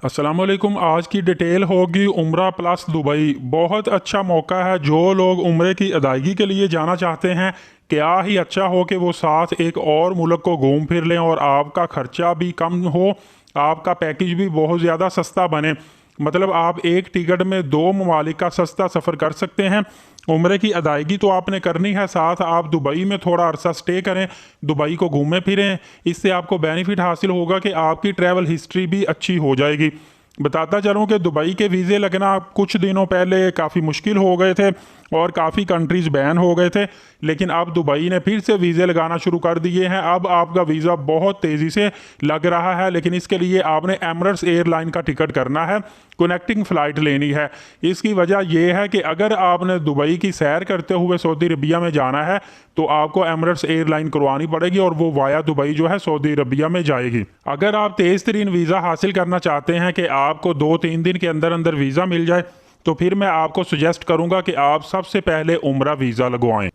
अस्सलाम वालेकुम। आज की डिटेल होगी उम्रा प्लस दुबई। बहुत अच्छा मौका है जो लोग उम्रे की अदायगी के लिए जाना चाहते हैं। क्या ही अच्छा हो कि वो साथ एक और मुल्क को घूम फिर लें और आपका खर्चा भी कम हो, आपका पैकेज भी बहुत ज़्यादा सस्ता बने। मतलब आप एक टिकट में दो ममालिक का सस्ता सफ़र कर सकते हैं। उम्रे की अदायगी तो आपने करनी है, साथ आप दुबई में थोड़ा अरसा स्टे करें, दुबई को घूमें फिरें। इससे आपको बेनिफिट हासिल होगा कि आपकी ट्रैवल हिस्ट्री भी अच्छी हो जाएगी। बताता चलूँ कि दुबई के वीज़े लगना कुछ दिनों पहले काफ़ी मुश्किल हो गए थे और काफ़ी कंट्रीज़ बैन हो गए थे, लेकिन अब दुबई ने फिर से वीज़े लगाना शुरू कर दिए हैं। अब आपका वीज़ा बहुत तेज़ी से लग रहा है, लेकिन इसके लिए आपने एमरेट्स एयरलाइन का टिकट करना है, कनेक्टिंग फ़्लाइट लेनी है। इसकी वजह यह है कि अगर आपने दुबई की सैर करते हुए सऊदी अरबिया में जाना है तो आपको एमरेट्स एयरलाइन करवानी पड़ेगी और वो वाया दुबई जो है सऊदी अरबिया में जाएगी। अगर आप तेज़ तरीन वीज़ा हासिल करना चाहते हैं कि आपको 2-3 दिन के अंदर अंदर वीज़ा मिल जाए, तो फिर मैं आपको सुजेस्ट करूंगा कि आप सबसे पहले उम्रा वीज़ा लगवाएं।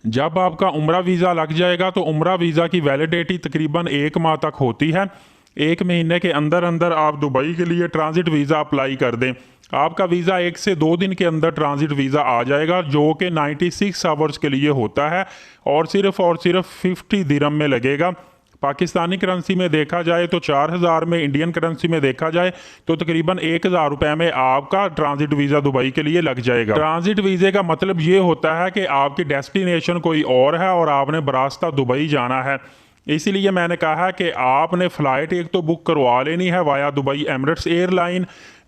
जब आपका उम्रा वीज़ा लग जाएगा तो उम्रा वीज़ा की वैलिडिटी तकरीबन 1 माह तक होती है। 1 महीने के अंदर अंदर आप दुबई के लिए ट्रांजिट वीज़ा अप्लाई कर दें। आपका वीज़ा 1 से 2 दिन के अंदर ट्रांजिट वीज़ा आ जाएगा, जो कि 96 आवर्स के लिए होता है और सिर्फ 50 दिरहम में लगेगा। पाकिस्तानी करेंसी में देखा जाए तो 4,000 में, इंडियन करेंसी में देखा जाए तो तकरीबन 1,000 रुपये में आपका ट्रांजिट वीज़ा दुबई के लिए लग जाएगा। ट्रांजिट वीज़े का मतलब ये होता है कि आपकी डेस्टिनेशन कोई और है और आपने बरास्ता दुबई जाना है। इसीलिए मैंने कहा कि आपने फ़्लाइट एक तो बुक करवा लेनी है वाया दुबई एमरेट्स एयरलाइन।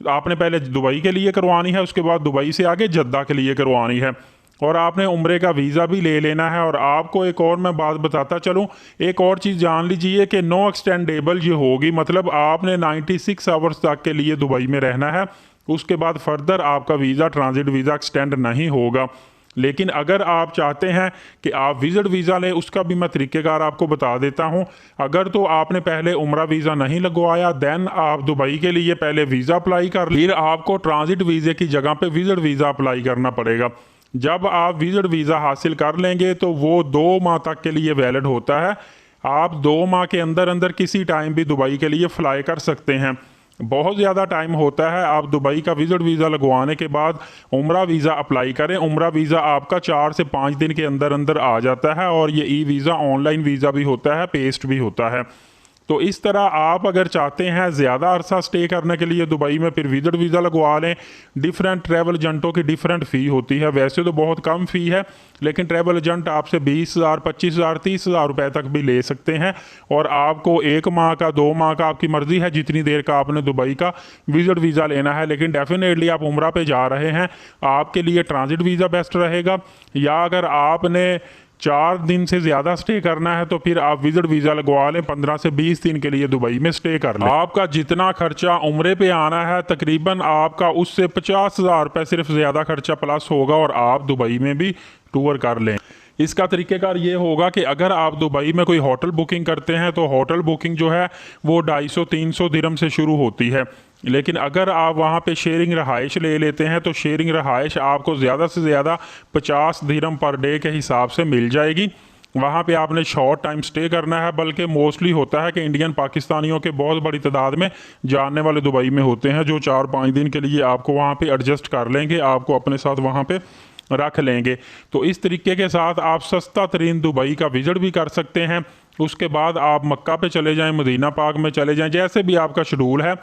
आपने पहले दुबई के लिए करवानी है, उसके बाद दुबई से आगे जद्दा के लिए करवानी है, और आपने उम्रे का वीज़ा भी ले लेना है। और आपको एक और मैं बात बताता चलूँ, एक और चीज़ जान लीजिए कि नो एक्सटेंडेबल ये होगी, मतलब आपने 96 आवर्स तक के लिए दुबई में रहना है। उसके बाद फर्दर आपका वीज़ा ट्रांजिट वीज़ा एक्सटेंड नहीं होगा। लेकिन अगर आप चाहते हैं कि आप विजिट वीज़ा लें, उसका भी मैं तरीक़ेकार आपको बता देता हूं। अगर तो आपने पहले उम्रा वीज़ा नहीं लगवाया, देन आप दुबई के लिए पहले वीज़ा अप्लाई कर, फिर आपको ट्रांजिट वीज़े की जगह पे विजिट वीज़ा अप्लाई करना पड़ेगा। जब आप विजिट वीज़ा हासिल कर लेंगे तो वो 2 माह तक के लिए वैलिड होता है। आप 2 माह के अंदर अंदर किसी टाइम भी दुबई के लिए फ़्लाई कर सकते हैं। बहुत ज़्यादा टाइम होता है। आप दुबई का विजिट वीज़ा लगवाने के बाद उम्रा वीज़ा अप्लाई करें। उम्रा वीज़ा आपका 4 से 5 दिन के अंदर अंदर आ जाता है और ये ई वीज़ा ऑनलाइन वीज़ा भी होता है, पेस्ट भी होता है। तो इस तरह आप अगर चाहते हैं ज़्यादा अरसा स्टे करने के लिए दुबई में, फिर विजिट वीज़ा लगवा लें। डिफरेंट ट्रैवल एजेंटों की डिफरेंट फ़ी होती है। वैसे तो बहुत कम फ़ी है, लेकिन ट्रैवल एजेंट आपसे 20,000, 25,000, 30,000 रुपये तक भी ले सकते हैं। और आपको 1 माह का, 2 माह का, आपकी मर्ज़ी है जितनी देर का आपने दुबई का विजिट वीज़ा लेना है। लेकिन डेफिनेटली आप उम्रा पे जा रहे हैं, आपके लिए ट्रांजिट वीज़ा बेस्ट रहेगा। या अगर आपने 4 दिन से ज़्यादा स्टे करना है तो फिर आप विजिट वीज़ा लगवा लें, 15 से 20 दिन के लिए दुबई में स्टे कर लें। आपका जितना खर्चा उम्रे पे आना है तकरीबन आपका उससे 50,000 रुपये सिर्फ ज़्यादा खर्चा प्लस होगा और आप दुबई में भी टूर कर लें। इसका तरीक़ेकार ये होगा कि अगर आप दुबई में कोई होटल बुकिंग करते हैं तो होटल बुकिंग जो है वो 250-300 दिरहम से शुरू होती है। लेकिन अगर आप वहाँ पे शेयरिंग रहाइश ले लेते हैं तो शेयरिंग रहाइश आपको ज़्यादा से ज़्यादा 50 दिरहम पर डे के हिसाब से मिल जाएगी। वहाँ पे आपने शॉर्ट टाइम स्टे करना है, बल्कि मोस्टली होता है कि इंडियन पाकिस्तानियों के बहुत बड़ी तादाद में जानने वाले दुबई में होते हैं, जो 4-5 दिन के लिए आपको वहाँ पे एडजस्ट कर लेंगे, आपको अपने साथ वहाँ पे रख लेंगे। तो इस तरीके के साथ आप सस्ता तरीन दुबई का विजिट भी कर सकते हैं। उसके बाद आप मक्का पे चले जाएं, मदीना पाक में चले जाएं, जैसे भी आपका शेड्यूल है।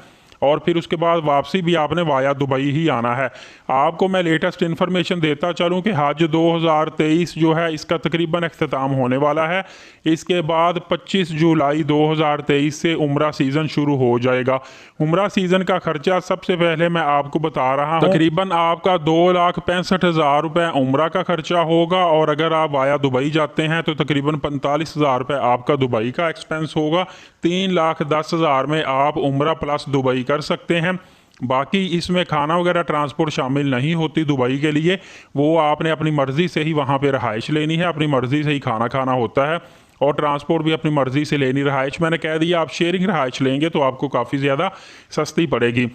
और फिर उसके बाद वापसी भी आपने वाया दुबई ही आना है। आपको मैं लेटेस्ट इन्फॉर्मेशन देता चलूँ कि हज 2023 जो है इसका तकरीबन अख्ताम होने वाला है। इसके बाद 25 जुलाई 2023 से उम्रा सीज़न शुरू हो जाएगा। उम्रा सीज़न का खर्चा सबसे पहले मैं आपको बता रहा हूँ, तकरीबन आपका 2,65,000 रुपये उम्रा का खर्चा होगा। और अगर आप वाया दुबई जाते हैं तो तकरीबन 45,000 रुपये आपका दुबई का एक्सपेंस होगा। 3,10,000 में आप उम्रा प्लस दुबई कर सकते हैं। बाकी इसमें खाना वगैरह ट्रांसपोर्ट शामिल नहीं होती दुबई के लिए, वो आपने अपनी मर्ज़ी से ही वहाँ पे रहाइश लेनी है, अपनी मर्ज़ी से ही खाना खाना होता है और ट्रांसपोर्ट भी अपनी मर्ज़ी से लेनी। रहाइश मैंने कह दिया, आप शेयरिंग रहाइश लेंगे तो आपको काफ़ी ज़्यादा सस्ती पड़ेगी।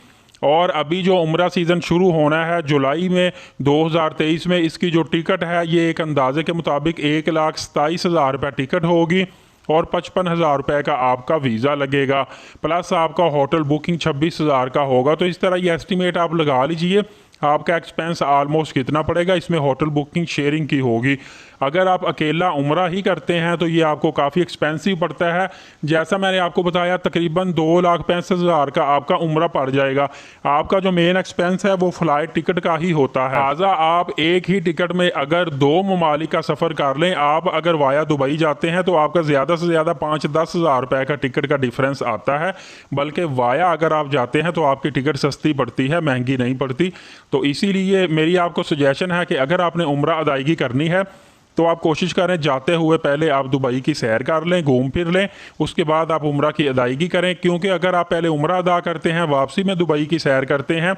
और अभी जो उम्रा सीज़न शुरू होना है जुलाई में 2023 में, इसकी जो टिकट है ये एक अंदाजे के मुताबिक 1,27,000 रुपये टिकट होगी। और 55,000 रुपये का आपका वीज़ा लगेगा, प्लस आपका होटल बुकिंग 26,000 का होगा। तो इस तरह ये एस्टिमेट आप लगा लीजिए आपका एक्सपेंस ऑलमोस्ट कितना पड़ेगा। इसमें होटल बुकिंग शेयरिंग की होगी। अगर आप अकेला उम्रा ही करते हैं तो ये आपको काफ़ी एक्सपेंसिव पड़ता है। जैसा मैंने आपको बताया तकरीबन 2,65,000 का आपका उम्रा पड़ जाएगा। आपका जो मेन एक्सपेंस है वो फ़्लाइट टिकट का ही होता है। लिहाजा आप एक ही टिकट में अगर 2 ममालिक का सफ़र कर लें, आप अगर वाया दुबई जाते हैं तो आपका ज़्यादा से ज़्यादा 5-10 हज़ार रुपये का टिकट का डिफरेंस आता है, बल्कि वाया अगर आप जाते हैं तो आपकी टिकट सस्ती पड़ती है, महंगी नहीं पड़ती। तो इसीलिए मेरी आपको सजेशन है कि अगर आपने उम्रा अदायगी करनी है तो आप कोशिश करें जाते हुए पहले आप दुबई की सैर कर लें, घूम फिर लें, उसके बाद आप उम्रा की अदायगी करें। क्योंकि अगर आप पहले उम्रा अदा करते हैं, वापसी में दुबई की सैर करते हैं,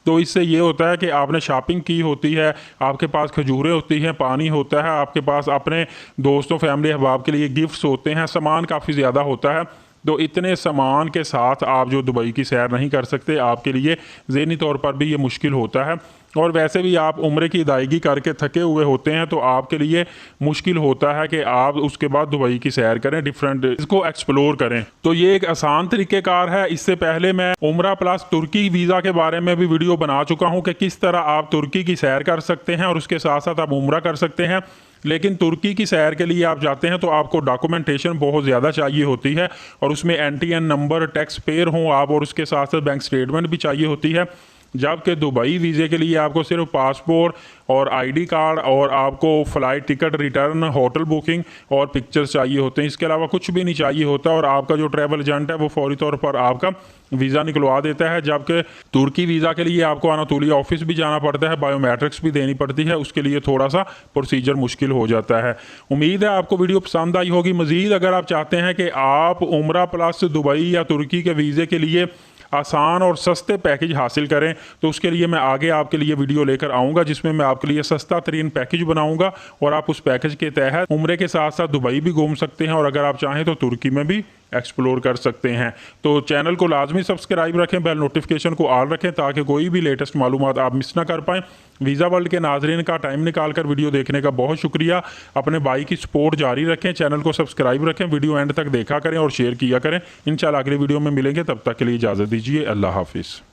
तो इससे ये होता है कि आपने शॉपिंग की होती है, आपके पास खजूरें होती हैं, पानी होता है, आपके पास अपने दोस्तों फैमिली अहबाब के लिए गिफ्ट्स होते हैं, सामान काफ़ी ज़्यादा होता है। तो इतने सामान के साथ आप जो दुबई की सैर नहीं कर सकते, आपके लिए ज़हनी तौर पर भी ये मुश्किल होता है। और वैसे भी आप उम्रे की अदायगी करके थके हुए होते हैं, तो आपके लिए मुश्किल होता है कि आप उसके बाद दुबई की सैर करें, डिफरेंट इसको एक्सप्लोर करें। तो ये एक आसान तरीक़ेकार है। इससे पहले मैं उम्रा प्लस तुर्की वीज़ा के बारे में भी वीडियो बना चुका हूँ कि किस तरह आप तुर्की की सैर कर सकते हैं और उसके साथ साथ आप उम्रा कर सकते हैं। लेकिन तुर्की की सैर के लिए आप जाते हैं तो आपको डॉक्यूमेंटेशन बहुत ज़्यादा चाहिए होती है, और उसमें NTN नंबर, टैक्स पेयर हों आप, और उसके साथ साथ बैंक स्टेटमेंट भी चाहिए होती है। जबकि दुबई वीज़े के लिए आपको सिर्फ पासपोर्ट और ID कार्ड और आपको flight ticket, return, hotel booking और पिक्चर्स चाहिए होते हैं। इसके अलावा कुछ भी नहीं चाहिए होता, और आपका जो ट्रैवल एजेंट है वो फौरी तौर पर आपका वीज़ा निकलवा देता है। जबकि तुर्की वीज़ा के लिए आपको अनातोलिया ऑफिस भी जाना पड़ता है, बायोमेट्रिक्स भी देनी पड़ती है, उसके लिए थोड़ा सा प्रोसीजर मुश्किल हो जाता है। उम्मीद है आपको वीडियो पसंद आई होगी। मज़ीद अगर आप चाहते हैं कि आप उम्रा प्लस दुबई या तुर्की के वीज़े के लिए आसान और सस्ते पैकेज हासिल करें, तो उसके लिए मैं आगे आपके लिए वीडियो लेकर आऊँगा, जिसमें मैं आपके लिए सस्ता तरीन पैकेज बनाऊँगा, और आप उस पैकेज के तहत उम्रे के साथ साथ दुबई भी घूम सकते हैं, और अगर आप चाहें तो तुर्की में भी एक्सप्लोर कर सकते हैं। तो चैनल को लाजमी सब्सक्राइब रखें, बेल नोटिफिकेशन को ऑल रखें, ताकि कोई भी लेटेस्ट मालूमात आप मिस ना कर पाएँ। वीज़ा वर्ल्ड के नाजरीन का टाइम निकाल कर वीडियो देखने का बहुत शुक्रिया। अपने भाई की सपोर्ट जारी रखें, चैनल को सब्सक्राइब रखें, वीडियो एंड तक देखा करें और शेयर किया करें। इंशाल्लाह अगली वीडियो में मिलेंगे, तब तक के लिए इजाज़त दीजिए। अल्लाह हाफिज़।